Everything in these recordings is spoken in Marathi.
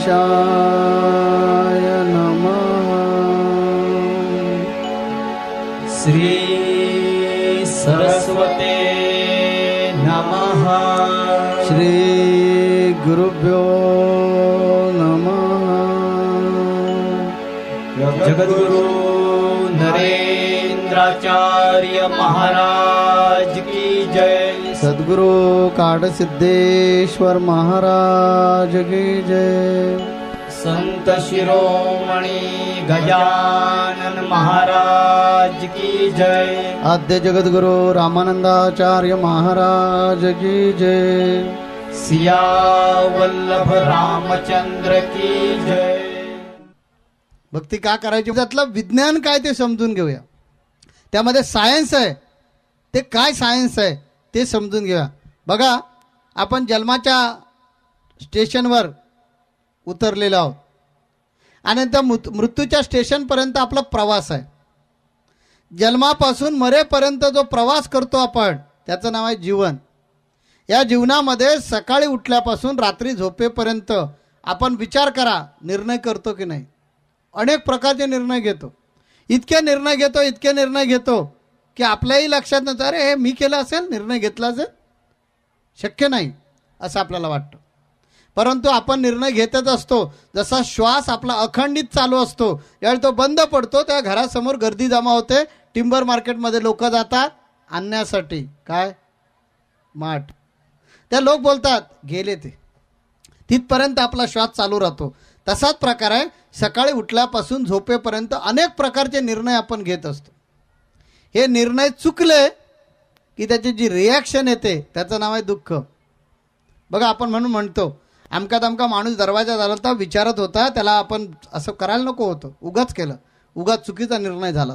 गणेशाय नमः। श्री सरस्वते नमः। श्री गुरुभ्यो नमः। जगद्गुरु नरेंद्राचार्य महाराज की जय। सद्गुरु काडसिद्धेश्वर महाराज की जय। संत शिरोमणि गजानन महाराज की जय। आद्य जगद्गुरु रामानंदाचार्य महाराज की जय। सिया वल्लभ रामचंद्र की जय। भक्ती का करायची त्यातलं विज्ञान काय ते समजून घेऊया. त्यामध्ये सायन्स आहे, ते काय सायन्स आहे ते समजून घेऊया. बघा, आपण जन्माच्या स्टेशनवर उतरलेलो आहोत आणि त्या मृत्यूच्या स्टेशनपर्यंत आपला प्रवास आहे. जन्मापासून मरेपर्यंत जो प्रवास करतो आपण, त्याचं नाव आहे जीवन. या जीवनामध्ये सकाळी उठल्यापासून रात्री झोपेपर्यंत आपण विचार करा, निर्णय करतो की नाही. अनेक प्रकारचे निर्णय घेतो. इतके निर्णय घेतो की आपल्याही लक्षात नसतं, अरे हे मी केलं असेल, निर्णय घेतला असेल, शक्य नाही असं आपल्याला वाटतं. परंतु आपण निर्णय घेतच असतो. जसा श्वास आपला अखंडित चालू असतो, यावेळी तो बंद पडतो, त्या घरासमोर गर्दी जमा होते. टिंबर मार्केटमध्ये लोक जातात आणण्यासाठी काय माठ. त्या लोक बोलतात गेले ते, तिथपर्यंत आपला श्वास चालू राहतो. तसाच प्रकार आहे, सकाळी उठल्यापासून झोपेपर्यंत अनेक प्रकारचे निर्णय आपण घेत असतो. हे निर्णय चुकले की त्याची जी रिॲक्शन येते त्याचं नाव आहे दुःख. बघा, आपण म्हणतो अमका माणूस दरवाजा झाला तर विचारत होता, त्याला आपण असं करायला नको होतं, उगाच केलं, उगाच चुकीचा निर्णय झाला.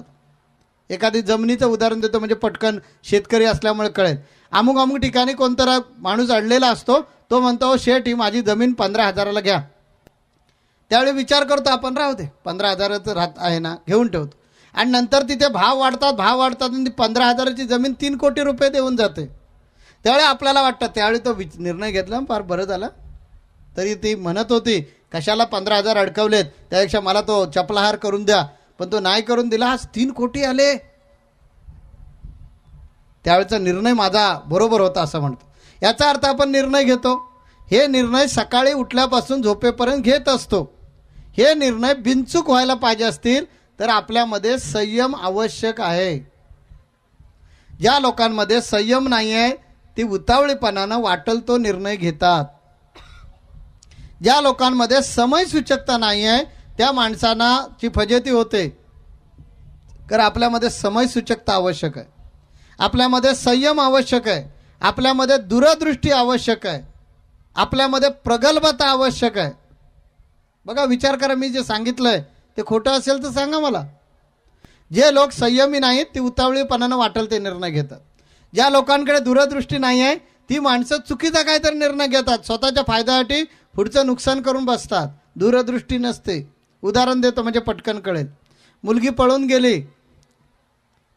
एखादी जमिनीचं उदाहरण देतो म्हणजे पटकन शेतकरी असल्यामुळे कळेल. अमुक ठिकाणी कोणता माणूस अडलेला असतो, तो म्हणतो शेठ ही माझी जमीन 15,000ला घ्या. त्यावेळी विचार करतो आपण, राहू दे 15,000चं राहत आहे ना, घेऊन ठेवतो. आणि नंतर तिथे भाव वाढतात आणि ती 15,000ची जमीन 3 कोटी रुपये देऊन जाते. त्यावेळी आपल्याला वाटतं, त्यावेळी तो निर्णय घेतला फार बरं झालं. तरी ती म्हणत होती कशाला 15,000 अडकवलेत, त्यापेक्षा मला तो चपलाहार करून द्या, पण तो नाही करून दिला, आज 3 कोटी आले. त्यावेळेचा निर्णय माझा बरोबर होता असं म्हणतो. याचा अर्थ आपण निर्णय घेतो. हे निर्णय सकाळी उठल्यापासून झोपेपर्यंत घेत असतो. हे निर्णय बिनचूक व्हायला पाहिजे असतील तर आपल्यामध्ये संयम आवश्यक आहे. ज्या लोकांमध्ये संयम नाही आहे ती उतावळेपणानं वाटेल तो निर्णय घेतात. ज्या लोकांमध्ये समयसूचकता नाही आहे त्या माणसांना ची फजिती होते. तर आपल्यामध्ये समयसूचकता आवश्यक आहे, आपल्यामध्ये संयम आवश्यक आहे, आपल्यामध्ये दूरदृष्टी आवश्यक आहे, आपल्यामध्ये प्रगल्भता आवश्यक आहे. बघा, विचार करा, मी जे सांगितलंय ते खोटं असेल तर सांगा मला. जे लोक संयमी नाहीत ती उतावळीपणानं वाटेल ते निर्णय घेतात. ज्या लोकांकडे दूरदृष्टी नाही आहे ती माणसं चुकीचा काहीतरी निर्णय घेतात, स्वतःच्या फायद्यासाठी पुढचं नुकसान करून बसतात. दूरदृष्टी नसते. उदाहरण देतो म्हणजे पटकन कळेल. मुलगी पळून गेली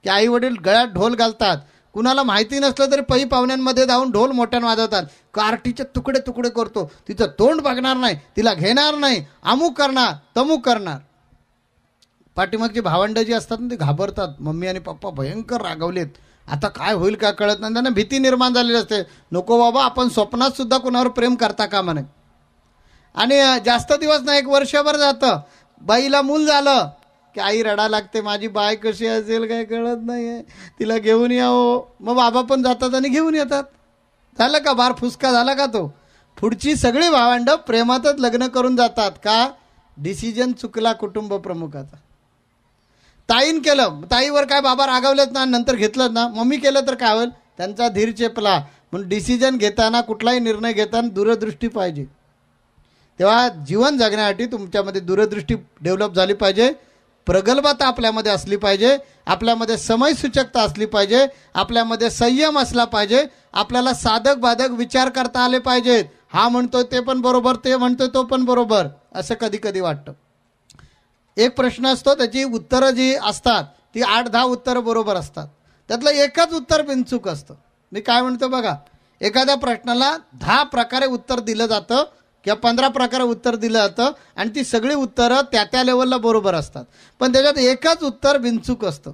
की आई वडील गळ्यात ढोल घालतात. कुणाला माहिती नसलं तरी पै पाहुण्यांमध्ये जाऊन ढोल मोठ्यानं वाजवतात. कार्टीचे तुकडे तुकडे करतो, तिचं तोंड बघणार नाही, तिला घेणार नाही, अमुक करणार तमुक करणार. पाठीमागची भावंडं जी असतात ना ती घाबरतात. मम्मी आणि पप्पा भयंकर रागवलेत, आता काय होईल काय कळत नाही. त्यांना भीती निर्माण झालेली असते. नको बाबा, आपण स्वप्नात सुद्धा कुणावर प्रेम करता का म्हणे. आणि जास्त दिवस नाही, 1 वर्षभर जातं. बाईला मूल झालं की आई रडा लागते, माझी बाय कशी असेल काय कळत नाही आहे, तिला घेऊन यावं. मग बाबा पण जातात आणि घेऊन येतात. झालं का बार फुसका झाला का तो. पुढची सगळी भावंडं प्रेमातच लग्न करून जातात. का डिसिजन चुकला कुटुंब प्रमुखाचा. ताईन केलं, ताईवर काय बाबा रागवलेत ना, नंतर घेतलं ना. मम्मी केलं तर काय होईल, त्यांचा धीर चेपला. म्हणून डिसिजन घेताना, कुठलाही निर्णय घेताना दूरदृष्टी पाहिजे. तेव्हा जीवन जगण्यासाठी तुमच्यामध्ये दूरदृष्टी डेव्हलप झाली पाहिजे, प्रगल्भता आपल्यामध्ये असली पाहिजे, आपल्यामध्ये समयसूचकता असली पाहिजे, आपल्यामध्ये संयम असला पाहिजे, आपल्याला साधक बाधक विचार करता आले पाहिजेत. हा म्हणतोय ते पण बरोबर, ते म्हणतोय तो पण बरोबर, असं कधी कधी वाटतं. एक प्रश्न असतो, त्याची उत्तरं जी असतात ती 8-10 उत्तरं बरोबर असतात, त्यातलं एकच उत्तर बिनचूक असतं. मी काय म्हणतो बघा, एखाद्या प्रश्नाला 10 प्रकारे उत्तर दिलं जातं, किंवा 15 प्रकारे उत्तर दिलं जातं आणि ती सगळी उत्तरं त्या त्या लेवलला बरोबर असतात, पण त्याच्यात एकच उत्तर बिनचूक असतं.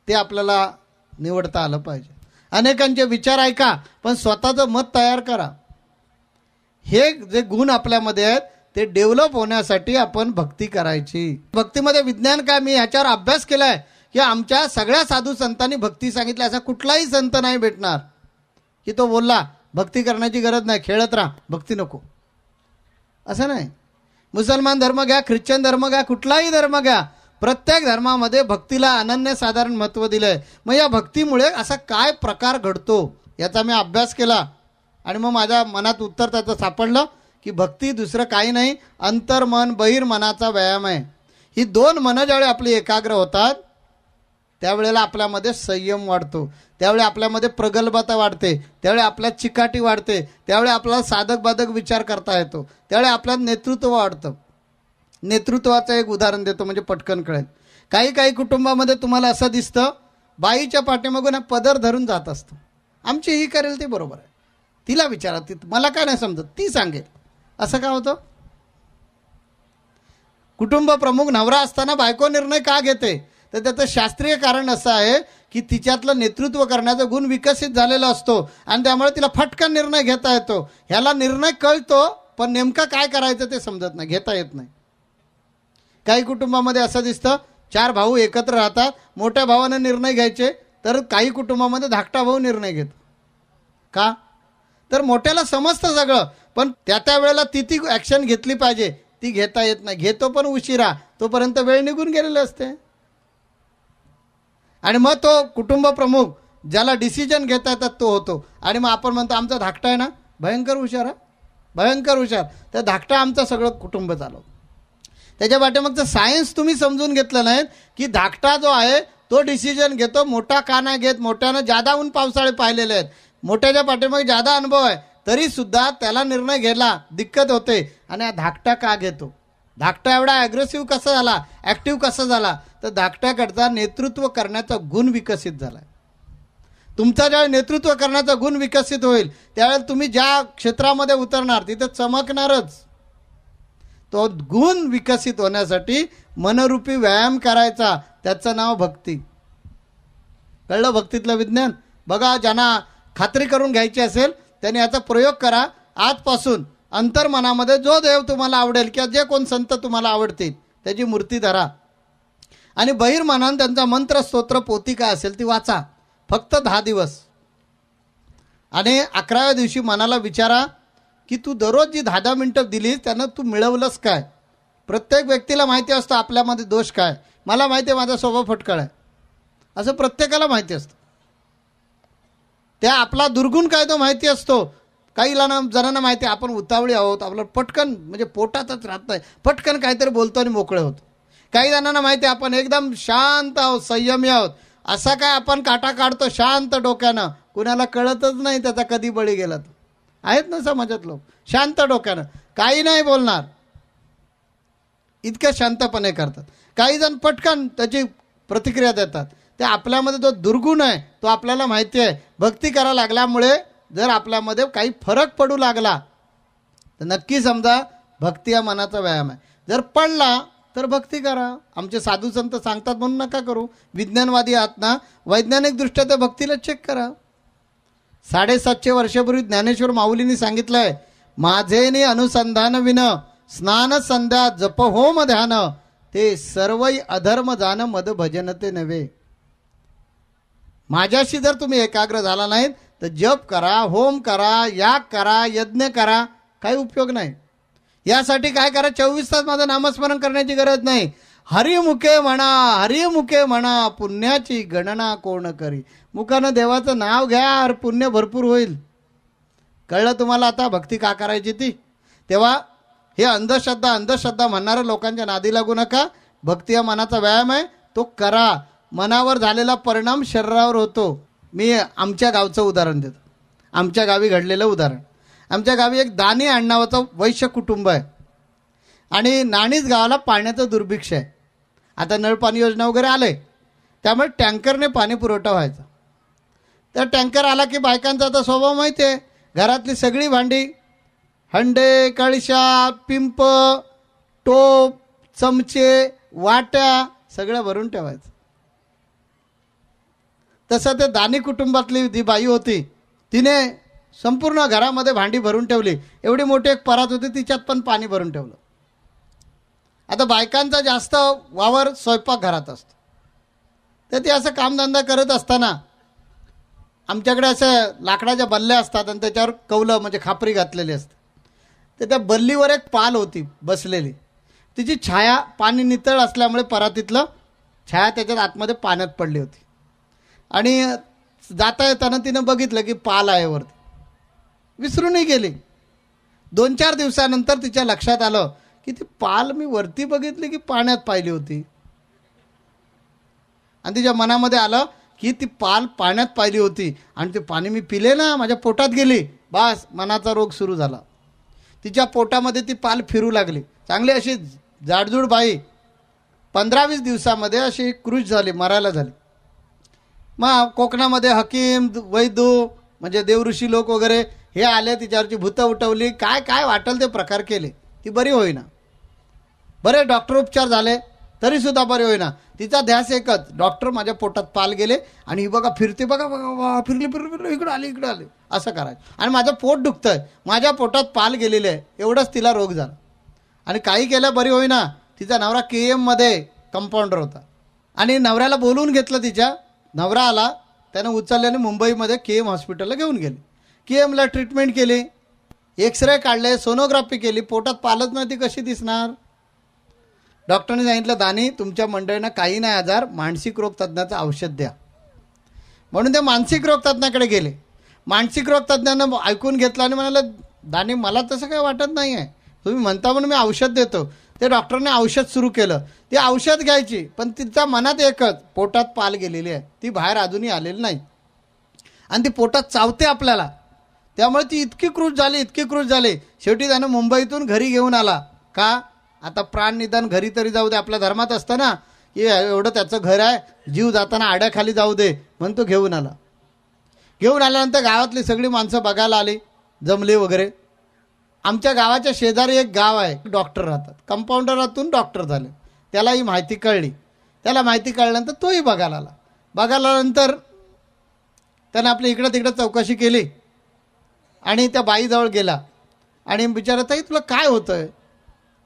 ते आपल्याला निवडता आलं पाहिजे. अनेकांचे विचार ऐका, पण स्वतःचं मत तयार करा. हे जे गुण आपल्यामध्ये आहेत ते डेव्हलप होण्यासाठी आपण भक्ती करायची. भक्तीमध्ये विज्ञान काय, मी ह्याच्यावर अभ्यास केला आहे की आमच्या सगळ्या साधू संतांनी भक्ती सांगितली. असा कुठलाही संत नाही भेटणार की तो बोलला भक्ती करण्याची गरज नाही, खेळत राहा, भक्ती नको, असं नाही. मुसलमान धर्म घ्या, ख्रिश्चन धर्म घ्या, कुठलाही धर्म घ्या, प्रत्येक धर्मामध्ये भक्तीला अनन्यसाधारण महत्त्व दिलं आहे. मग या भक्तीमुळे असा काय प्रकार घडतो याचा मी अभ्यास केला आणि मग माझ्या मनात उत्तर त्याचं सापडलं की भक्ती दुसरं काही नाही, अंतर्मन बहिर्मनाचा व्यायाम आहे. ही दोन मनं ज्यावेळी आपली एकाग्र होतात त्यावेळेला आपल्यामध्ये संयम वाढतो, त्यावेळी आपल्यामध्ये प्रगल्भता वाढते, त्यावेळी आपल्यात चिकाटी वाढते, त्यावेळी आपल्याला साधक बाधक विचार करता येतो, त्यावेळी आपल्यात नेतृत्व वाढतं. नेतृत्वाचं एक उदाहरण देतो म्हणजे पटकन कळेल. काही कुटुंबामध्ये तुम्हाला असं दिसतं बाईच्या पाठीमागून पदर धरून जात असतं, आमची ही करेल ती बरोबर आहे, तिला विचारा, ती मला काय नाही समजत, ती सांगेल. असं का होतं? कुटुंब प्रमुख नवरा असताना बायको निर्णय का घेते, तर त्याचं शास्त्रीय कारण असं आहे की तिच्यातलं नेतृत्व करण्याचा गुण विकसित झालेला असतो आणि त्यामुळे तिला फटकन निर्णय घेता येतो. ह्याला निर्णय कळतो पण नेमकं काय करायचं ते समजत नाही, घेता येत नाही. काही कुटुंबामध्ये असं दिसतं 4 भाऊ एकत्र राहतात, मोठ्या भावाने निर्णय घ्यायचे, तर काही कुटुंबामध्ये धाकटा भाऊ निर्णय घेतो. का? तर मोठ्याला समजतं सगळं, पण त्या वेळेला ती ॲक्शन घेतली पाहिजे, ती घेता येत नाही, घेतो पण उशिरा, तोपर्यंत वेळ निघून गेलेली असते. आणि मग तो कुटुंब प्रमुख ज्याला डिसिजन घेता येतात तो होतो. आणि मग आपण म्हणतो आमचा धाकटा आहे ना, भयंकर हुशार, भयंकर हुशार, त्या धाकटा आमचं सगळं कुटुंब चालवतो. त्याच्या पाठीमागचं सायन्स तुम्ही समजून घेतलं नाहीत की धाकटा जो आहे तो डिसिजन घेतो, मोठा का नाही घेत. मोठ्यानं जादा ऊन पावसाळे पाहिलेले आहेत, मोठ्याच्या पाठीमागे जादा अनुभव आहे, तरीसुद्धा त्याला निर्णय घ्यायला दिक्कत होते. आणि हा धाकटा का घेतो? धाकटा एवढा ॲग्रेसिव्ह कसा झाला, ॲक्टिव्ह कसा झाला, तर धाकट्याकडचा नेतृत्व करण्याचा गुण विकसित झाला. तुमचा ज्यावेळी नेतृत्व करण्याचा गुण विकसित होईल त्यावेळेला तुम्ही ज्या क्षेत्रामध्ये उतरणार तिथे चमकणारच. तो गुण विकसित होण्यासाठी मनरूपी व्यायाम करायचा, त्याचं नाव भक्ती. कळलं भक्तीतलं विज्ञान? बघा, ज्यांना खात्री करून घ्यायची असेल त्यांनी याचा प्रयोग करा. आजपासून अंतर्मनामध्ये जो देव तुम्हाला आवडेल किंवा जे कोण संत तुम्हाला आवडतील त्याची मूर्ती धरा आणि बहिर्मनानं त्यांचा मंत्र स्तोत्र पोथी काय असेल ती वाचा, फक्त 10 दिवस. आणि 11व्या दिवशी मनाला विचारा की तू दररोज जी 10 मिनिटं दिलीस त्यानं तू मिळवलंस काय. प्रत्येक व्यक्तीला माहिती असतं आपल्यामध्ये दोष काय. मला माहिती आहे माझा स्वभाव फटकळ आहे, असं प्रत्येकाला माहिती असतं. त्या आपला दुर्गुण काय तो माहिती असतो. काही जणांना माहिती आहे आपण उतावळी आहोत, आपलं पटकन म्हणजे पोटातच राहत नाही, पटकन काहीतरी बोलतो आणि मोकळे होतो. काही जणांना माहिती आहे आपण एकदम शांत आहोत, संयमी आहोत. असा काय आपण काटा काढतो शांत डोक्यानं, कुणाला कळतच नाही त्याचा कधी बळी गेला. तो आहेत ना समाजात लोक शांत डोक्यानं काही नाही बोलणार, इतकं शांतपणे करतात. काही जण पटकन त्याची प्रतिक्रिया देतात. ते आपल्यामध्ये जो दुर्गुण आहे तो आपल्याला माहिती आहे. भक्ती करायला लागल्यामुळे जर आपल्यामध्ये काही फरक पडू लागला तर नक्की समजा भक्ती हा मनाचा व्यायाम आहे. जर पडला तर भक्ती करा. आमचे साधू संत सांगतात म्हणून नका करू. विज्ञानवादी आहात ना, वैज्ञानिकदृष्ट्या त्या भक्तीला चेक करा. 750 वर्षापूर्वी ज्ञानेश्वर माऊलींनी सांगितलं आहे, माझेनी अनुसंधान विन स्नान संध्या जप होम ध्यान ते सर्वई अधर्म जान मद भजन ते नव्हे. माझ्याशी जर तुम्ही एकाग्र झाला नाहीत तर जप करा, होम करा, याग करा, यज्ञ करा, काही उपयोग नाही. यासाठी काय करा, 24 तास माझं नामस्मरण करण्याची गरज नाही. हरिमुखे म्हणा, हरिमुखे म्हणा, पुण्याची गणना कोण करी. मुखानं देवाचं नाव घ्या, पुण्य भरपूर होईल. कळलं तुम्हाला आता भक्ती का करायची ती? तेव्हा हे अंधश्रद्धा म्हणणाऱ्या लोकांच्या नादी लागू नका. भक्ती हा मनाचा व्यायाम आहे, तो करा. मनावर झालेला परिणाम शरीरावर होतो. मी आमच्या गावचं उदाहरण देतो, आमच्या गावी घडलेलं उदाहरण. आमच्या गावी एक दानी आडनावाचं वैश्य कुटुंब आहे आणि नाणीच गावाला पाण्याचं दुर्भिक्ष आहे. आता नळपाणी योजना वगैरे आले त्यामुळे टँकरने पाणी पुरवठा व्हायचा. तर टँकर आला की बायकांचा आता स्वभाव माहिती आहे, घरातली सगळी भांडी हंडे, कळशा, पिंप, टोप, चमचे, वाट्या सगळं भरून ठेवायचं. तसं ते दानी कुटुंबातली ती बाई होती, तिने संपूर्ण घरामध्ये भांडी भरून ठेवली. एवढी मोठी एक परात होती, तिच्यात पण पाणी भरून ठेवलं. आता बायकांचा जास्त वावर स्वयंपाक घरात असतो, तर ती असं कामधंदा करत असताना आमच्याकडे असं लाकडाच्या बल्ल्या असतात आणि त्याच्यावर कौलं म्हणजे खापरी घातलेली असते. तर त्या बल्लीवर एक पाल होती बसलेली, तिची छाया पाणी नितळ असल्यामुळे परातीतलं छाया त्याच्यात आतमध्ये पाण्यात पडली होती. आणि जाता येताना तिनं बघितलं की पाल आहे वरती, विसरूनही गेली. 2-4 दिवसानंतर तिच्या लक्षात आलं की ती पाल मी वरती बघितली की पाण्यात पाहिली होती. आणि तिच्या मनामध्ये आलं की ती पाल पाण्यात पाहिली होती आणि ते पाणी मी पिले ना, माझ्या पोटात गेली. बस मनाचा रोग सुरू झाला. तिच्या पोटामध्ये ती पाल फिरू लागली. चांगली अशी जाडजूड बाई 15-20 दिवसामध्ये अशी क्रूज झाली, मरायला झाली. मग कोकणामध्ये हकीम, वैद्य म्हणजे देवऋषी लोक वगैरे हे आले, तिच्यावरची भूतं उठवली, काय काय वाटेल ते प्रकार केले, ती बरी होईना. बरे डॉक्टर उपचार झाले तरीसुद्धा बरे होईना. तिचा ध्यास एकच, डॉक्टर माझ्या पोटात पाल गेले आणि ही बघा फिरते, बघा बघा फिरली फिरली इकडं आली इकडं आली असं करायचं. आणि माझं पोट दुखतंय, माझ्या पोटात पाल गेलेले आहे, एवढंच तिला रोग झाला. आणि काही केलं बरी होईना. तिचा नवरा KMमध्ये कंपाऊंडर होता आणि नवऱ्याला बोलवून घेतलं. तिच्या नवरा आला, त्यानं उचलल्याने मुंबईमध्ये KM हॉस्पिटलला घेऊन गेले. KMला ट्रीटमेंट केली, एक्सरे काढले, सोनोग्राफी केली, पोटात पालच नाही, ती कशी दिसणार. डॉक्टरने सांगितलं, दानी तुमच्या मंडळींना काही नाही आजार, मानसिक रोग तज्ज्ञाचं औषध द्या. म्हणून ते मानसिक रोग तज्ज्ञाकडे गेले. मानसिक रोग तज्ज्ञानं ऐकून घेतलं आणि म्हणालं, दानी मला तसं काही वाटत नाही आहे, तुम्ही म्हणता म्हणून मी औषध देतो. ते डॉक्टरने औषध सुरू केलं. ती औषध घ्यायची, पण तिच्या मनात एकच, पोटात पाल गेलेली आहे, ती बाहेर अजूनही आलेली नाही आणि ती पोटात चावते आपल्याला. त्यामुळे ती इतकी क्रूज झाली. शेवटी त्यानं मुंबईतून घरी घेऊन आला. का, आता प्राणनिदान घरी तरी जाऊ दे, आपल्या धर्मात असतं ना की एवढं त्याचं घर आहे, जीव जाताना आड्याखाली जाऊ दे म्हणून तो घेऊन आला. घेऊन आल्यानंतर गावातली सगळी माणसं बघायला आली, जमली वगैरे. आमच्या गावाच्या शेजारी एक गाव आहे, डॉक्टर राहतात, कंपाऊंडरातून डॉक्टर झाले. त्याला ही माहिती कळली. त्याला माहिती कळल्यानंतर तोही बघायला आला. बघायला आल्यानंतर त्यानं आपली इकडं तिकडं चौकशी केली आणि त्या बाईजवळ गेला आणि विचारत, ताई तुला काय होतं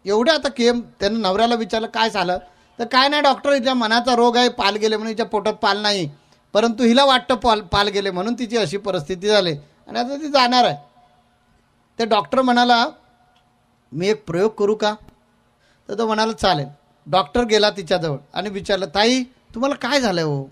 एवढं. आता त्यानं नवऱ्याला विचारलं काय झालं, तर काय नाही डॉक्टर, हिच्या मनाचा रोग आहे, पाल गेले म्हणून हिच्या पोटात पाल नाही, परंतु हिला वाटतं पाल गेले म्हणून तिची अशी परिस्थिती झाली आणि आता ती जाणार आहे. ते डॉक्टर म्हणाला, मी एक प्रयोग करू का. तर तो म्हणाला चालेल. डॉक्टर गेला तिच्याजवळ आणि विचारलं, ताई तुम्हाला काय झालं हो.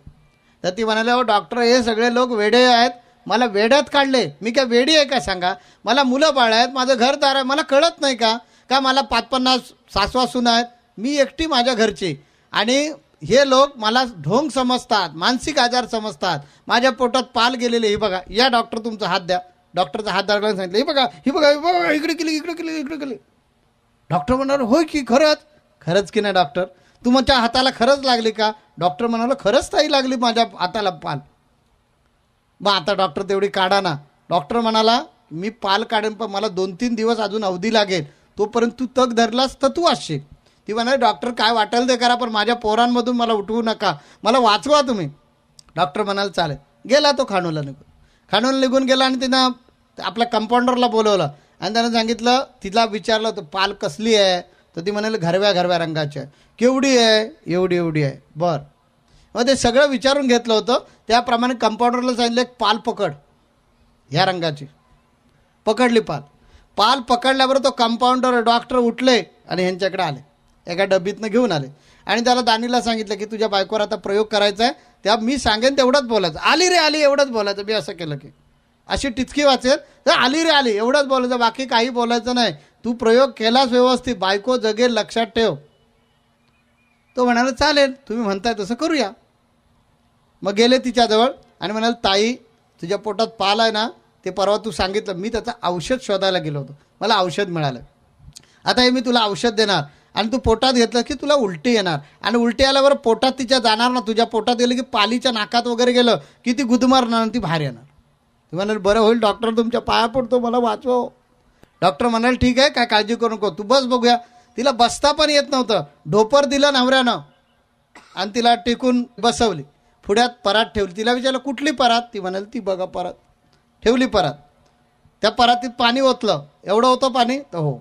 तर ती म्हणाले, हो डॉक्टर, हे सगळे लोक वेडे आहेत, मला वेड्यात काढले, मी काय वेडी आहे का सांगा, मला मुलं बाळ आहेत, माझं घरदार आहे, मला कळत नाही का मला 50-50 सासवा सुना आहेत, मी एकटी माझ्या घरची, आणि हे लोक मला ढोंग समजतात, मानसिक आजार समजतात, माझ्या पोटात पाल गेलेले, हे बघा, या डॉक्टर तुमचा हात द्या. डॉक्टरचा हात धरला सांगितलं, ही बघा इकडे केली. डॉक्टर म्हणाले, होय की खरंच की नाही डॉक्टर, तुमच्या हाताला खरंच लागली का. डॉक्टर म्हणाला, खरंच ताई लागली माझ्या हाताला पाल. मग आता डॉक्टर तेवढी काढा ना. डॉक्टर म्हणाला, मी पाल काढेन पण मला 2-3 दिवस अजून अवधी लागेल, तोपर्यंत तू तग धरलास तर तू असशील. ती म्हणाली, डॉक्टर काय वाटेल ते करा, पण माझ्या पोरांमधून मला उठवू नका, मला वाचवा तुम्ही. डॉक्टर म्हणाला चालेल. गेला तो खाणूला निघून गेला आणि तिनं आपल्या कंपाऊंडरला बोलवलं आणि त्यानं सांगितलं, तिला विचारलं तर पाल कसली आहे. तर ती म्हणाली, घरव्या रंगाची आहे. केवढी आहे. एवढी आहे. बरं. मग ते सगळं विचारून घेतलं होतं. त्याप्रमाणे कंपाऊंडरला सांगितलं, एक पाल पकड ह्या रंगाची. पकडली पाल पकडल्याबरोबर तो कंपाऊंडर डॉक्टर उठले आणि ह्यांच्याकडे आले, एका डबीतनं घेऊन आले आणि त्याला दानीला सांगितलं की तुझ्या बायकोवर आता प्रयोग करायचा आहे, त्या मी सांगेन तेवढंच बोलायचं, आली रे आली एवढंच बोलायचं. मी असं केलं की अशी टिचकी वाचेल तर आली रे आली एवढंच बोलायचं, बाकी काही बोलायचं नाही. तू प्रयोग केलास व्यवस्थित, बायको जगेल, लक्षात ठेव. तो म्हणाला, चालेल तुम्ही म्हणताय तसं करूया. मग गेले तिच्याजवळ आणि म्हणाले, ताई तुझ्या पोटात पाल आहे ना, ते परवा तू सांगितलं, मी त्याचं औषध शोधायला गेलो होतो, मला औषध मिळालं. आता हे मी तुला औषध देणार आणि तू पोटात घेतलं की तुला उलटी येणार आणि उलटी आल्यावर पोटात तिच्या जाणार ना, तुझ्या पोटात गेलं की पालीच्या नाकात वगैरे गेलं की ती गुदमारणार आणि ती बाहेर येणार. ती म्हणाली, बरं होईल डॉक्टर, तुमच्या पाया पडतो, मला वाचव. डॉक्टर म्हणाले ठीक आहे, काय काळजी करू नको, तू बस बघूया. तिला बसता पण येत नव्हतं. ढोपर दिलं नवऱ्यानं आणि तिला टेकून बसवली. पुढ्यात परात ठेवली. तिला विचारलं कुठली परात? ती म्हणाली ती बघा परात. ठेवली परात. त्या परातीत पाणी ओतलं. एवढं होतं पाणी? तर हो,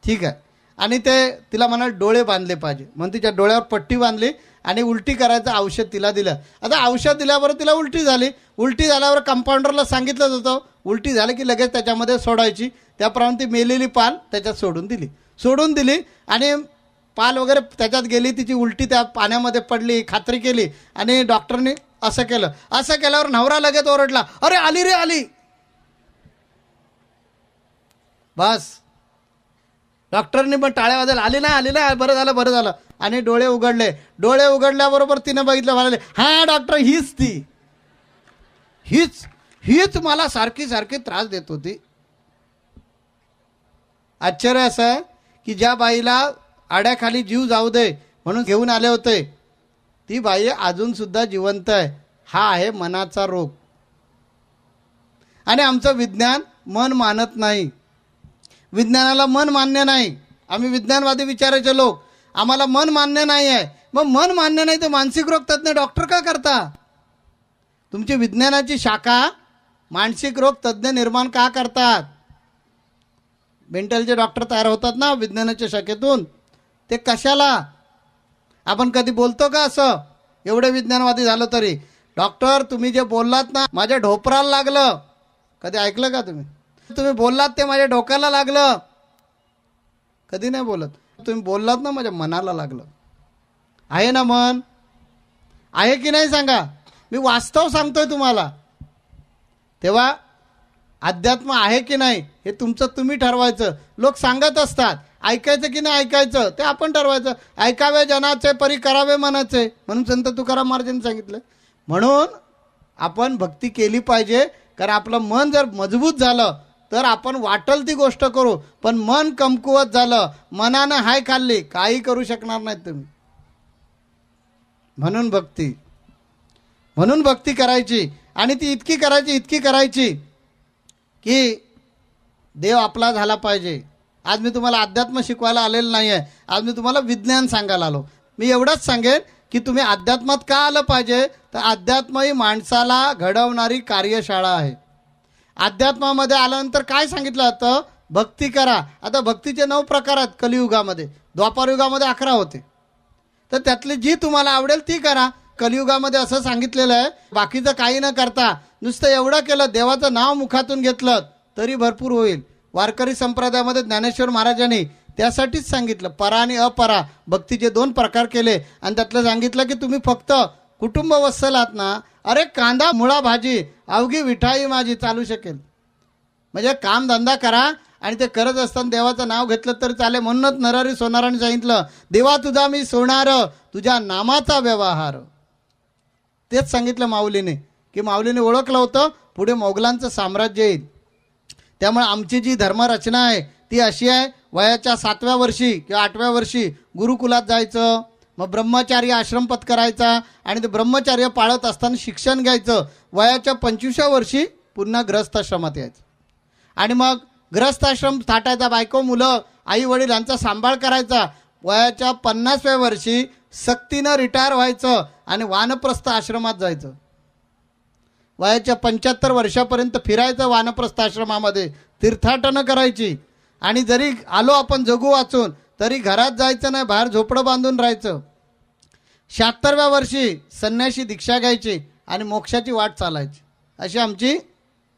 ठीक आहे. आणि ते तिला म्हणाल डोळे बांधले पाहिजे म्हणून तिच्या डोळ्यावर पट्टी बांधली आणि उलटी करायचं औषध तिला दिलं. आता औषध दिल्यावर तिला उलटी झाली. उलटी झाल्यावर कंपाऊंडरला सांगितलं होतं उलटी झाली की लगेच त्याच्यामध्ये सोडायची. त्याप्रमाणे ती मेलेली पाल त्याच्यात सोडून दिली आणि पाल वगैरे त्याच्यात गेली. तिची उलटी त्या पाण्यामध्ये पडली. खात्री केली आणि डॉक्टरने असं केलं. असं केल्यावर नवरा लगेच ओरडला, अरे आली रे आली. बस डॉक्टरनी पण टाळ्या वाजवल्या, आली ना, बरं झालं. आणि डोळे उघडले. डोळे उघडल्याबरोबर तिनं बघितलं, म्हणाले हां डॉक्टर हीच ती, हीच मला सारखी त्रास देत होती. आश्चर्य असं आहे की ज्या बाईला आड्याखाली जीव जाऊ दे म्हणून घेऊन आले होते ती बाई अजून सुद्धा जिवंत आहे. हा आहे मनाचा रोग. आणि आमचं विज्ञान मन मानत नाही. विज्ञानाला मन मान्य नाही. आम्ही विज्ञानवादी विचारायचे लोक, आम्हाला मन मान्य नाही आहे. मग मन मान्य नाही तर मानसिक रोग तज्ज्ञ डॉक्टर का करता? तुमची विज्ञानाची शाखा मानसिक रोग तज्ज्ञ निर्माण का करतात? मेंटलचे डॉक्टर तयार होतात ना विज्ञानाच्या शाखेतून, ते कशाला? आपण कधी बोलतो का असं? एवढे विज्ञानवादी झालं तरी, डॉक्टर तुम्ही जे बोललात ना माझ्या ढोपराला लागलं. कधी ऐकलं का तुम्ही? तुम्ही बोललात ते माझ्या डोक्याला लागलं. कधी नाही बोलत. तुम्ही बोललात ना माझ्या मनाला लागलं. आहे ना मन? आहे की नाही सांगा? मी वास्तव सांगतोय तुम्हाला. तेव्हा अध्यात्म आहे की नाही हे तुमचं तुम्ही ठरवायचं. लोक सांगत असतात, ऐकायचं की नाही ऐकायचं ते आपण ठरवायचं. ऐकावे जनाचे परी करावे मनाचे म्हणून संत तुकाराम महाराजांनी सांगितलं. म्हणून आपण भक्ती केली पाहिजे. कारण आपलं मन जर मजबूत झालं तर आपण वाटल ती गोष्ट करू. पण मन कमकुवत झालं, मनानं हाय खाल्ली, काही करू शकणार नाहीत तुम्ही. म्हणून भक्ती करायची. आणि ती इतकी करायची की देव आपला झाला पाहिजे. आज मी तुम्हाला अध्यात्म शिकवायला आलेलं नाही आहे. आज मी तुम्हाला विज्ञान सांगायला आलो. मी एवढंच सांगेन की तुम्ही अध्यात्मात का आलं पाहिजे, तर अध्यात्म ही माणसाला घडवणारी कार्यशाळा आहे. अध्यात्मामध्ये आल्यानंतर काय सांगितलं जातं? भक्ती करा. आता भक्तीचे 9 प्रकार आहेत कलियुगामध्ये. द्वापारयुगामध्ये 11 होते. तर त्यातली जी तुम्हाला आवडेल ती करा. कलियुगामध्ये असं सांगितलेलं आहे, बाकीचं काही न करता नुसतं एवढं केलं, देवाचं नाव मुखातून घेतलं तरी भरपूर होईल. वारकरी संप्रदायामध्ये ज्ञानेश्वर महाराजांनी त्यासाठीच सांगितलं, परा आणि अपरा भक्तीचे 2 प्रकार केले. आणि त्यातलं सांगितलं की तुम्ही फक्त कुटुंब वत्सल आहात ना, अरे कांदा मुळा भाजी अवघी विठाई माझी चालू शकेल. म्हणजे कामधंदा करा आणि ते करत असताना देवाचं नाव घेतलं तर चालेल. म्हणूनच नरहरी सोनाराने सांगितलं, देवा तुझा मी सोनार, तुझ्या नामाचा व्यवहार. तेच सांगितलं माऊलीने, की माऊलीने ओळखलं होतं पुढे मोगलांचं साम्राज्य येईल. त्यामुळे आमची जी धर्मरचना आहे ती अशी आहे, वयाच्या 7व्या वर्षी किंवा 8व्या वर्षी गुरुकुलात जायचं, मग ब्रह्मचार्य आश्रम पत्करायचा आणि ते ब्रह्मचार्य पाळत असताना शिक्षण घ्यायचं. वयाच्या 25व्या वर्षी पुन्हा ग्रहस्थाश्रमात यायचं आणि मग ग्रहस्थाश्रम थाटायचा. बायको मुलं आई वडील यांचा सांभाळ करायचा. वयाच्या 50व्या वर्षी सक्तीनं रिटायर व्हायचं आणि वानप्रस्थ आश्रमात जायचं. वयाच्या 75 वर्षापर्यंत फिरायचं वानप्रस्थ आश्रमामध्ये, तीर्थाटनं करायची. आणि जरी आलो आपण जगू वाचून तरी घरात जायचं नाही, बाहेर झोपडं बांधून राहायचं. 76व्या वर्षी संन्याशी दीक्षा घ्यायची आणि मोक्षाची वाट चालायची. अशी आमची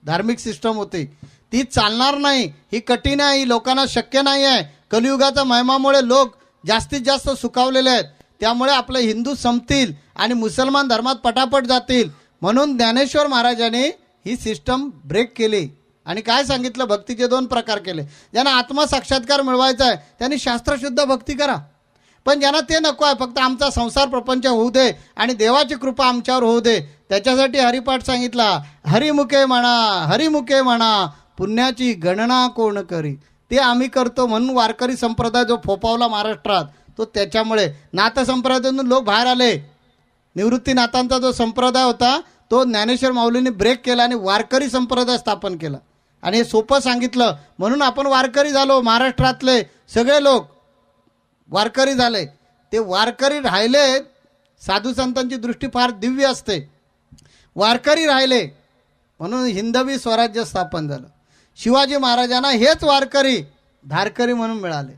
धार्मिक सिस्टम होती. ती चालणार नाही, ही कठीण आहे, ही लोकांना शक्य नाही आहे. कलियुगाच्या महिमामुळे लोक जास्तीत जास्त सुखावलेले आहेत. त्यामुळे आपले हिंदू संपतील आणि मुसलमान धर्मात पटापट जातील. म्हणून ज्ञानेश्वर महाराजांनी ही सिस्टम ब्रेक केली आणि काय सांगितलं? भक्तीचे 2 प्रकार केले. ज्यांना आत्मसाक्षात्कार मिळवायचा आहे त्यांनी शास्त्रशुद्ध भक्ती करा. पण ज्यांना ते नको आहे, फक्त आमचा संसार प्रपंच होऊ दे आणि देवाची कृपा आमच्यावर होऊ दे, त्याच्यासाठी हरिपाठ सांगितला. हरिमुखे म्हणा पुण्याची गणना कोण करी. ते आम्ही करतो म्हणून वारकरी संप्रदाय जो फोपावला महाराष्ट्रात तो त्याच्यामुळे. नाथ संप्रदायातून लोक बाहेर आले. निवृत्तीनाथांचा जो संप्रदाय होता तो ज्ञानेश्वर माऊलींनी ब्रेक केला आणि वारकरी संप्रदाय स्थापन केला. आणि हे सोपं सांगितलं म्हणून आपण वारकरी झालो. महाराष्ट्रातले सगळे लोक वारकरी झाले. ते वारकरी राहिले, साधू संतांची दृष्टी फार दिव्य असते. वारकरी राहिले म्हणून हिंदवी स्वराज्य स्थापन झालं. शिवाजी महाराजांना हेच वारकरी धारकरी म्हणून मिळाले.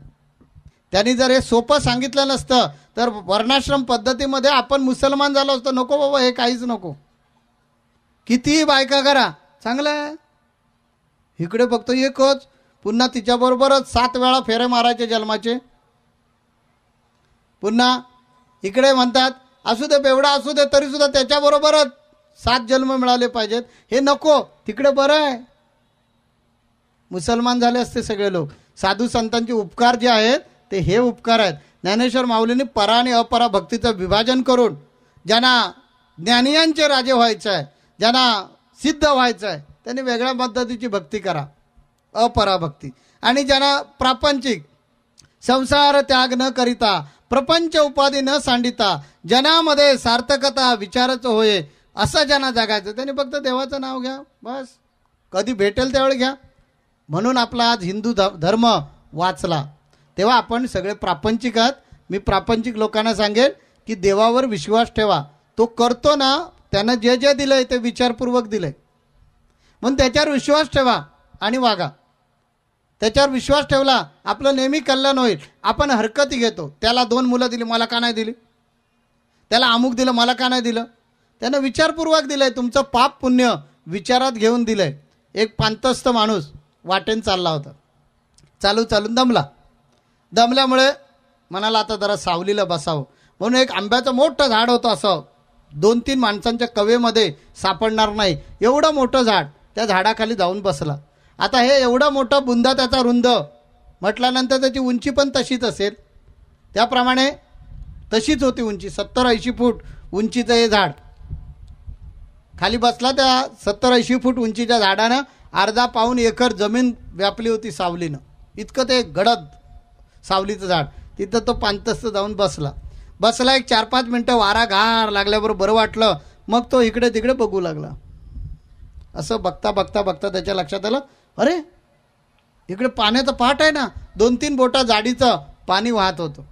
त्यांनी जर हे सोपं सांगितलं नसतं तर वर्णाश्रम पद्धतीमध्ये आपण मुसलमान झालो असतो. नको बाबा, हे काहीच नको, कितीही बायका करा, चांगलं आहे. इकडे फक्त एकच, पुन्हा तिच्याबरोबरच 7 वेळा फेरे मारायचे जन्माचे. पुन्हा इकडे म्हणतात असू दे, बेवडा असू दे, तरीसुद्धा त्याच्याबरोबरच 7 जन्म मिळाले पाहिजेत. हे नको, तिकडे बरं आहे. मुसलमान झाले असते सगळे लोक. साधू संतांचे उपकार जे आहेत ते हे उपकार आहेत. ज्ञानेश्वर माऊलींनी परा आणि अपरा भक्तीचं विभाजन करून ज्यांना ज्ञानियांचे राजे व्हायचं आहे, ज्यांना सिद्ध व्हायचं आहे, त्यांनी वेगळ्या पद्धतीची भक्ती करा, अपरा भक्ती. आणि ज्यांना प्रापंचिक संसार त्याग न करिता, प्रपंच उपाधी न सांडिता, जनामध्ये सार्थकता विचाराचं होय, असं ज्यांना जगायचं त्यांनी फक्त देवाचं नाव घ्या, बस. कधी भेटेल त्यावेळी घ्या. म्हणून आपला आज हिंदू धर्म वाचला. तेव्हा आपण सगळे प्रापंचिक आहात. मी प्रापंचिक लोकांना सांगेन की देवावर विश्वास ठेवा. तो करतो ना, त्यानं जे जे दिलं आहे ते विचारपूर्वक दिलं आहे, म्हणून त्याच्यावर विश्वास ठेवा आणि वागा. त्याच्यावर विश्वास ठेवला आपलं नेहमी कल्याण होईल. आपण हरकती घेतो, त्याला 2 मुलं दिली, मला का नाही दिली, त्याला अमुक दिलं, मला का नाही दिलं. त्यानं विचारपूर्वक दिलं आहे. तुमचं पाप पुण्य विचारात घेऊन दिलं आहे. एक पांतस्थ माणूस वाटेन चालला होता, चालून दमल्यामुळे म्हणाला आता जरा सावलीला बसावं, म्हणून एक आंब्याचं मोठं झाड होतं, असं 2-3 माणसांच्या कवेमध्ये सापडणार नाही एवढं मोठं झाड. त्या झाडाखाली जाऊन बसला. आता हे एवढं मोठं बुंदा त्याचा रुंद म्हटल्यानंतर त्याची उंची पण तशीच असेल. त्याप्रमाणे तशीच होती उंची, 70-80 फूट उंचीचं हे झाड. खाली बसला. त्या 70-80 फूट उंचीच्या झाडानं अर्धा पाऊण एकर जमीन व्यापली होती सावलीनं. इतकं ते गडद सावलीचं झाड. तिथं तो पांतस्थ जाऊन बसला. एक 4-5 मिनटं वारा गार लागल्याबरोबर बरं वाटलं. मग तो इकडे तिकडे बघू लागला. असं बघता त्याच्या लक्षात आलं, अरे इकडे पाण्याचं पाट आहे ना, 2-3 बोटा जाडीचं पाणी वाहत होतं.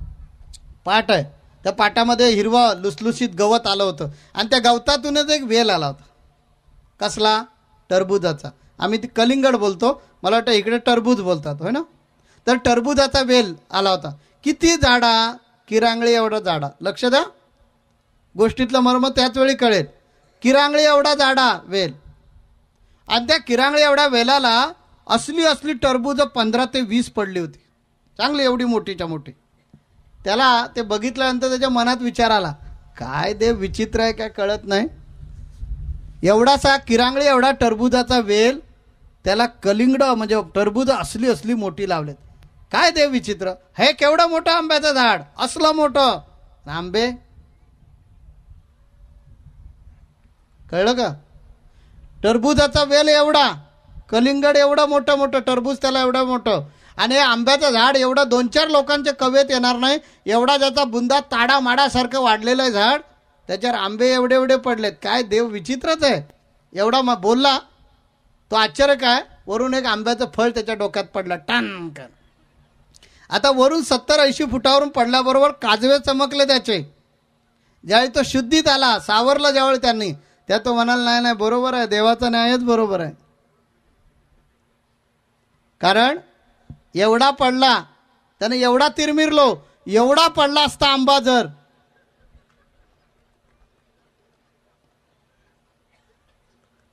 पाट आहे, त्या पाटामध्ये हिरवं लुसलुशीत गवत आलं होतं आणि त्या गवतातूनच एक वेल आला होता. कसला? टरबुजाचा. आम्ही ती कलिंगड बोलतो, मला वाटतं इकडे टरबूज बोलतात, होय ना. तर टरबुजाचा वेल आला होता. किती जाडा? किरांगळी एवढा जाडा. लक्ष द्या, गोष्टीतलं मर्म त्याच वेळी कळेल. किरांगळी एवढा जाडा वेल. आणि त्या किरांगळी एवढ्या वेलाला असली टरबूज 15 ते 20 पडली होती, चांगली एवढी मोठीच्या मोठी. त्याला ते बघितल्यानंतर त्याच्या मनात विचार आला, काय देव विचित्र आहे, काय कळत नाही. एवढासा किरांगळी एवढा टरबुजाचा वेल, त्याला कलिंगड म्हणजे टरबूज असली मोठी लावलेत. काय देव विचित्र, हे केवढं मोठं आंब्याचं झाड, असलं मोठं आंबे. कळलं का? टरबुजाचा वेल एवढा, कलिंगड एवढं मोठं, टरबूज त्याला एवढं मोठं, आणि हे आंब्याचं झाड एवढं 2-4 लोकांच्या कवेत येणार नाही एवढा ज्याचा बुंदा ताडा माडासारखं वाढलेलं आहे झाड, त्याच्यावर आंबे एवढे पडलेत. काय देव विचित्रच आहे. एवढा बोलला तो. आश्चर्य काय, वरून एक आंब्याचं फळ त्याच्या डोक्यात पडलं, टानकन. आता वरून 70-80 फुटावरून पडल्याबरोबर काजवे चमकले त्याचे. ज्यावेळी तो शुद्धीत आला, सावरला ज्यावेळी त्यांनी, त्या तो म्हणाला, नाही बरोबर आहे, देवाचा न्यायच बरोबर आहे. कारण एवढा पडला, त्याने एवढा तिरमिरलो, एवढा पडला असता आंबा जर,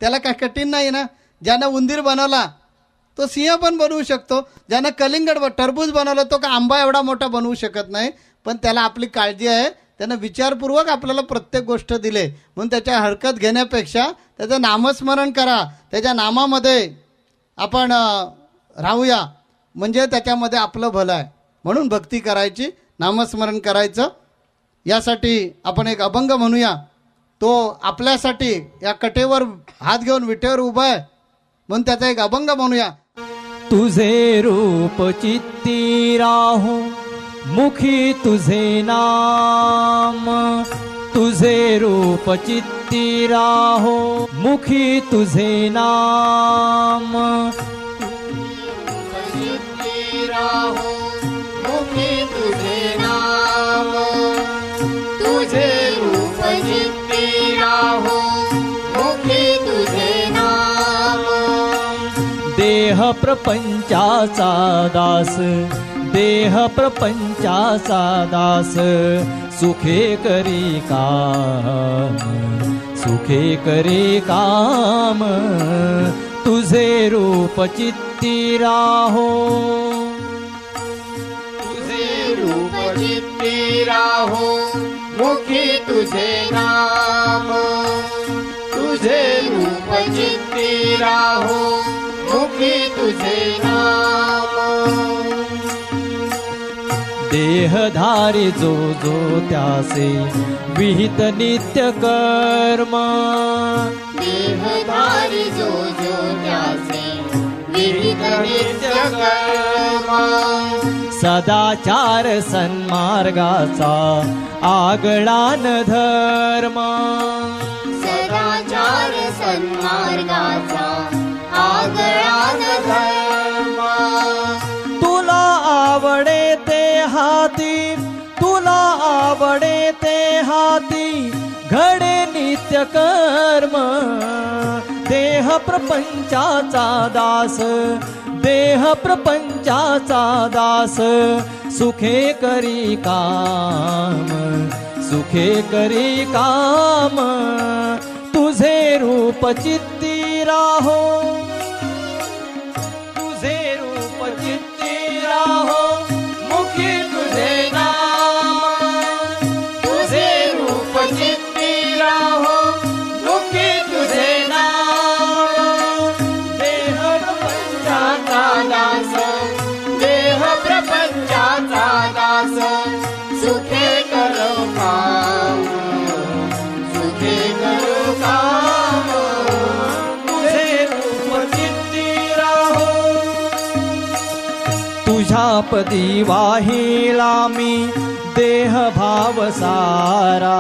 त्याला काय कठीण नाही ना. ज्यानं उंदीर बनवला तो सिंह पण बनवू शकतो, ज्यानं कलिंगड टरबूज बनवलं तो का आंबा एवढा मोठा बनवू शकत नाही. पण त्याला आपली काळजी आहे, त्यानं विचारपूर्वक आपल्याला प्रत्येक गोष्ट दिले. म्हणून त्याच्या हरकत घेण्यापेक्षा त्याचं नामस्मरण करा, त्याच्या नामामध्ये आपण राहूया, म्हणजे त्याच्यामध्ये आपलं भलं आहे. म्हणून भक्ती करायची, नामस्मरण करायचं. यासाठी आपण एक अभंग म्हणूया. तो आपल्यासाठी या कटेवर हात घेऊन विटेवर उभा आहे, म्हणून त्याचा एक अभंग म्हणूया. तुझे रूप चित्ती राहो, मुखी तुझे नाम, तुझे रूप चित्ती राहो मुखी तुझे नाम चित्ती राहो मुखी तुझे नाम तुझे रूप चित्ती राहो मुखी तुझे नाम देह प्रपंचाचा दास देह प्रपंचाचा दास सुखे करी काम सुखे करी काम तुझे रूप चित्ती राहो तुझे रूप चित्ती राहो मुखी तुझे नाम तुझे रूप चित्ती राहो मुखी तुझे नाम देहधारी जो जो त्यासे विहित नित्य कर्म देहधारी जो जो त्याचे विविध नित्य कर्म सदाचार सन्मार्गाचा आगळान धर्म सदाचार सन्मार्गाचा आगळान धर्म तुला आवडे ते हाती तुला आवडे ते हाती घडे नित्य कर्म देह प्रपंचाचा दास देह प्रपंचाचा दास सुखे करी काम सुखे करी काम तुझे रूप चित्ती राहो तुझे रूप चित्ती राहो मुखी तुझे नाम तुझे रूप चित्ती राहो मुखी तुझे नाम देह प्रपंचाचा दास देह प्रपंचाचा दास सुखे करो काम सुखे करो काम तुझे रूप चित्ती राहो तुझ्या पदी वाहिला मी देह भाव सारा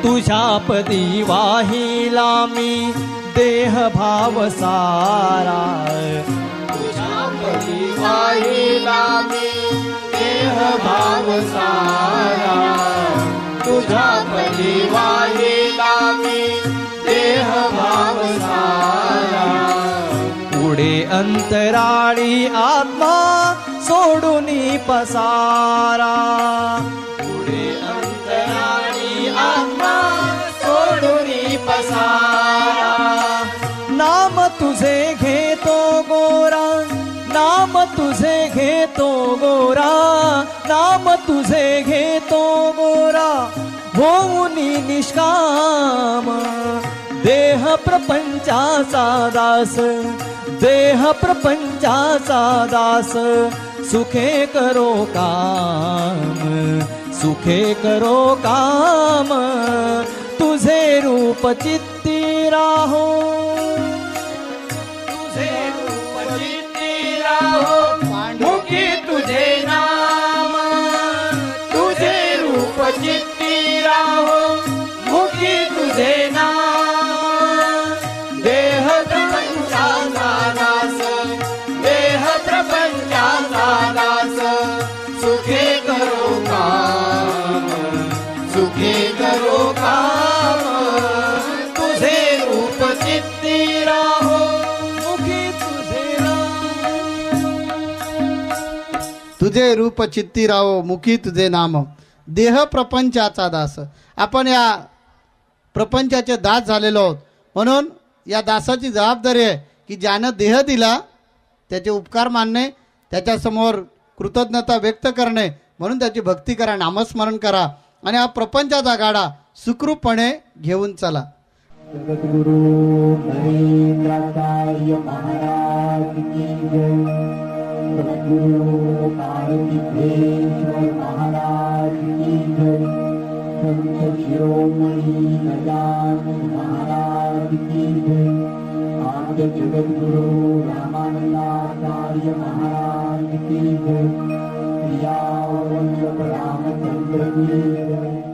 तुझ्या पदी वाहिला मी देह भाव सारा तुझ्या परी वाहिला मी देह भाव सारा तुझ्या परी वाहिला मी देह भाव सारा पुढे अंतराळी आत्मा सोडून पसारा पुढे अंतराळी आत्मा सोडून पसारा नाम तुझे घेतो गोरा नाम तुझे घेतो गोरा नाम तुझे घेतो गोरा होऊन निष्काम देह प्रपंचाचा दास देह प्रपंचाचा दास सुखे करो काम सुखे करो काम तुझे रूप चित्ती राहो तुझे रूप चित्ती राहो मुखी तुझे नाम तुझे रूप चित्ती राहो मुखी तुझे नाम देह प्रपंचाचा दास देह प्रपंचाचा दास सुखे करो काम सुखे करो काम तुझे रूप चित्ती राहो मुखी तुझे तुझे रूप चित्ती राहो मुखी तुझे नाम देह प्रपंचाचा दास आपण या प्रपंचाचे दास झालेलो आहोत म्हणून या दासाची जबाबदारी आहे की ज्यानं देह दिला त्याचे उपकार मानणे त्याच्यासमोर कृतज्ञता व्यक्त करणे म्हणून त्याची भक्ती करा नामस्मरण करा आणि हा प्रपंचाचा गाडा सुखरूपपणे घेऊन चला जगद्गुरु नरेंद्राचार्य महाराज की जय सद्गुरु पार्वतीश्वर महाराज की जय संत शिरोमणि गजानन महाराज की जय आद्य जगद्गुरु रामानंदाचार्य महाराज की जय प्रिया वल्लभ रामचंद्र की जय।